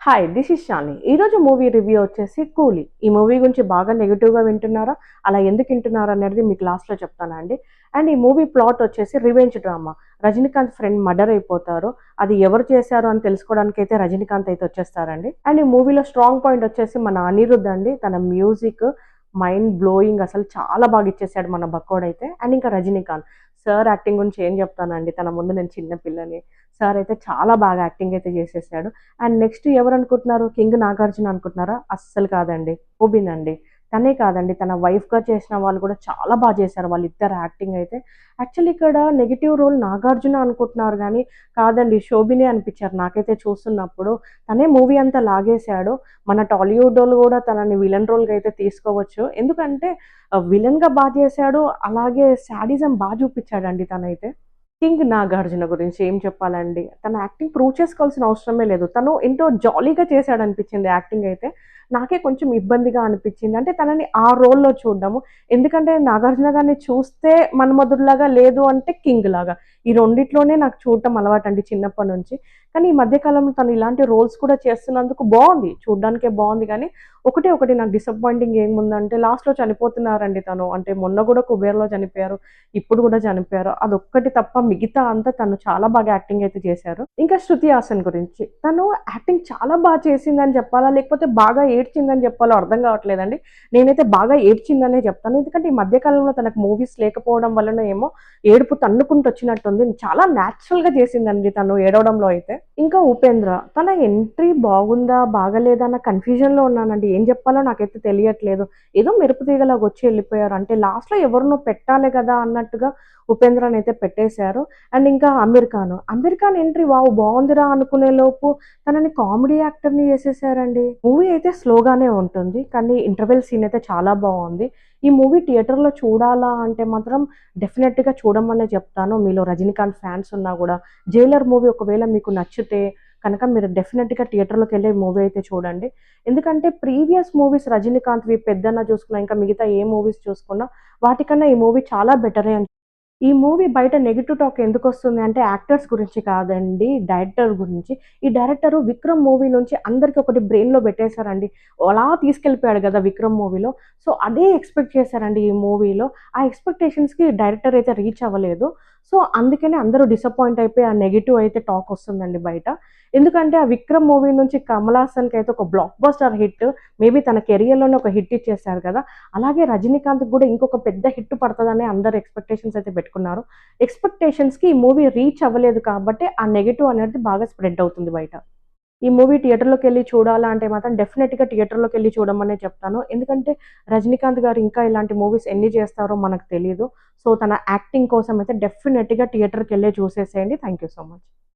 Hi this is షాని. ఈరోజు movie review వచ్చేసి కూలీ. ఈ మూవీ గురించి బాగా నెగిటివ్గా వింటున్నారా? అలా ఎందుకు వింటున్నారు అనేది మీకు లాస్ట్లో చెప్తానండి. అండ్ ఈ మూవీ ప్లాట్ వచ్చేసి revenge drama. Rajinikanth friend murder అయిపోతారు. అది ఎవరు చేశారు అని తెలుసుకోవడానికి అయితే రజనీకాంత్ అయితే వచ్చేస్తారండి. అండ్ ఈ మూవీలో స్ట్రాంగ్ పాయింట్ వచ్చేసి మన అనిరుద్ధ్ అండి. తన మ్యూజిక్ మైండ్ బ్లోయింగ్, అసలు చాలా బాగా ఇచ్చేసాడు మన బక్కోడైతే. అండ్ ఇంకా రజనీకాంత్ సార్ యాక్టింగ్ గురించి ఏం చెప్తానండి, తన ముందు నేను చిన్న పిల్లని. సార్ అయితే చాలా బాగా యాక్టింగ్ అయితే చేసేసాడు. అండ్ నెక్స్ట్ ఎవరనుకుంటున్నారు? కింగ్ నాగార్జున అనుకుంటున్నారా? అస్సలు కాదండి. ఓబిన్ అండి. తనే కాదండి, తన వైఫ్‌గా చేసిన వాళ్ళు కూడా చాలా చేశారు వాళ్ళిద్దరు యాక్టింగ్ అయితే. యాక్చువల్లీ ఇక్కడ నెగెటివ్ రోల్ నాగార్జున అనుకుంటున్నారు గానీ, కాదండి శోభినే అనిపిచ్చారు నాకైతే చూస్తున్నప్పుడు. తనే మూవీ అంతా లాగేశాడు. మన టాలీవుడోళ్ళు గూడా తనని విలన్ రోల్‌గా అయితే తీసుకోవచ్చు. ఎందుకంటే విలన్‌గా చేశాడు. అలాగే శాడిజం చూపిచ్చాడండి తనైతే. కింగ్ నాగార్జున గురించి ఏం చెప్పాలండి. తన యాక్టింగ్ ప్రూవ్ చేసుకోవాల్సిన అవసరమే లేదు. తను ఎంతో జాలీగా చేశాడనిపించింది యాక్టింగ్ అయితే. నాకే కొంచెం ఇబ్బందిగా అనిపించింది. అంటే తనని ఆ రోల్‌లో చూడ్డము. ఎందుకంటే నాగార్జున గారిని చూస్తే మన్మధుడిలాగా, లేదు అంటే కింగ్ లాగా. ఈ రెండిట్లోనే నాకు చూడటం అలవాటండి చిన్నప్పటి నుంచి. కానీ ఈ మధ్య కాలంలో తను ఇలాంటి రోల్స్ కూడా చేస్తున్నందుకు బావుంది. చూడ్డానికే బావుంది గానీ, ఒకటే ఒకటి నాకు డిసప్పాయింటింగ్ ఏముందంటే లాస్ట్‌లో చనిపోతున్నారండి తను. అంటే మొన్న గూడా 'కుబేర్‌లో' చనిపోయారు. ఇప్పుడు గూడా చనిపోయారు. అదొక్కటి తప్ప మిగతా అంతా తను చాలా బాగా యాక్టింగ్ అయితే చేశారు. ఇంకా 'శృతి హాసన్' గురించి. తను యాక్టింగ్ చాలా చేసిందని చెప్పాలా? లేకపోతే బాగా ఏడ్చిందని చెప్పాలో అర్థం కావట్లేదండి. నేనైతే బాగా ఏడ్చిందనే చెప్తాను. ఎందుకంటే ఈ మధ్య కాలంలో తనకు మూవీస్ లేకపోవడం వల్లనో ఏమో ఏడుపు తన్నుకుంటూ వచ్చినట్టుంది. చాలా నేచురల్‌గా చేసిందండి తను ఏడవడంలో అయితే. ఇంకా 'ఉపేంద్ర' తన ఎంట్రీ బాగుందా? బాగాలేదా? అన్న కన్‌ఫ్యూజన్‌లో ఉన్నానండి. ఏం చెప్పాలో నాకైతే తెలియట్లేదు. ఏదో మెరుపు తీగలాగా వచ్చి ఎళ్ళిపోయారు. అంటే లాస్ట్‌లో ఎవరినో పెట్టాలి కదా అన్నట్టుగా ఉపేంద్రనైతే పెట్టేశారు. అండ్ ఇంకా 'అమీర్ ఖాన్'. 'Aamir Khan' entry wow! బావుందిరా అనుకునే లోపు తనని కామెడీ యాక్టర్‌ని చేసేసారండి. మూవీ అయితే స్లోగానే ఉంటుంది. కానీ ఇంటర్వెల్ సీన్ అయితే చాలా బావుంది. ఈ మూవీ థియేటర్‌లో చూడాలా అంటే మాత్రం డెఫినెట్‌గా చూడమనే చెప్తాను. మీలో రజనీకాంత్ ఫ్యాన్స్ ఉన్నా గూడా. 'జైలర్' మూవీ ఒకవేళ మీకు నచ్చితే కనుక మీరు డెఫినెట్‌గా థియేటర్‌లోకెళ్ళి మూవీ అయితే చూడండి. ఎందుకంటే ప్రీవియస్ మూవీస్ రజనీకాంత్‌వి 'పెద్దన్న' చూసుకున్నా, ఇంకా మిగతా ఏ మూవీస్ చూసుకున్నా వాటికన్నా ఈ మూవీ చాలా బెటరే అని. ఈ మూవీ బయట నెగెటివ్ టాక్ ఎందుకొస్తుంది అంటే యాక్టర్స్ గురించి కాదండి, డైరెక్టర్ గురించి. ఈ డైరెక్టరు 'విక్రమ్' మూవీ నుంచి అందరికి ఒకటి బ్రెయిన్‌లో పెట్టేసారండి. అలా తీసుకెళ్ళిపోయాడు గదా 'విక్రమ్' మూవీలో. సో, అదే ఎక్స్‌పెక్ట్ చేశారండి ఈ మూవీలో. ఆ ఎక్స్‌పెక్టేషన్స్‌కి డైరెక్టర్ అయితే రీచ్ అవ్వలేదు. సో, అందుకనే అందరూ డిసప్పాయింట్ అయిపోయి ఆ నెగెటివ్ అయితే టాక్ వస్తుందండి బయట. ఎందుకంటే ఆ 'విక్రమ్' మూవీ నుంచి కమల్ హాసన్‌కైతే ఒక బ్లాక్ బస్టర్ హిట్. మేబీ తన కెరియర్‌లోనే ఒక హిట్ ఇచ్చేసారు కదా! అలాగే రజనీకాంత్‌కి గూడా ఇంకొక పెద్ద హిట్ పడతదని అందరూ ఎక్స్‌పెక్టేషన్స్ అయితే పెట్టుకున్నారు. ఎక్స్‌పెక్టేషన్స్‌కి ఈ మూవీ రీచ్ అవ్వలేదు కాబట్టి, ఆ నెగెటివ్ అనేది బాగా స్ప్రెడ్ అవుతుంది బయట. ఈ మూవీ థియేటర్‌లోకెళ్ళి చూడాలా అంటే మాత్రం డెఫినెట్‌గా థియేటర్‌లోకెళ్ళి చూడమనే చెప్తాను. ఎందుకంటే రజనీకాంత్ గారు ఇంకా ఇలాంటి మూవీస్ ఎన్ని చేస్తారో మనకు తెలీదు. సో, తన యాక్టింగ్ కోసం అయితే డెఫినెట్‌గా థియేటర్‌కెళ్ళే చూసేసేయండి. Thank you so much.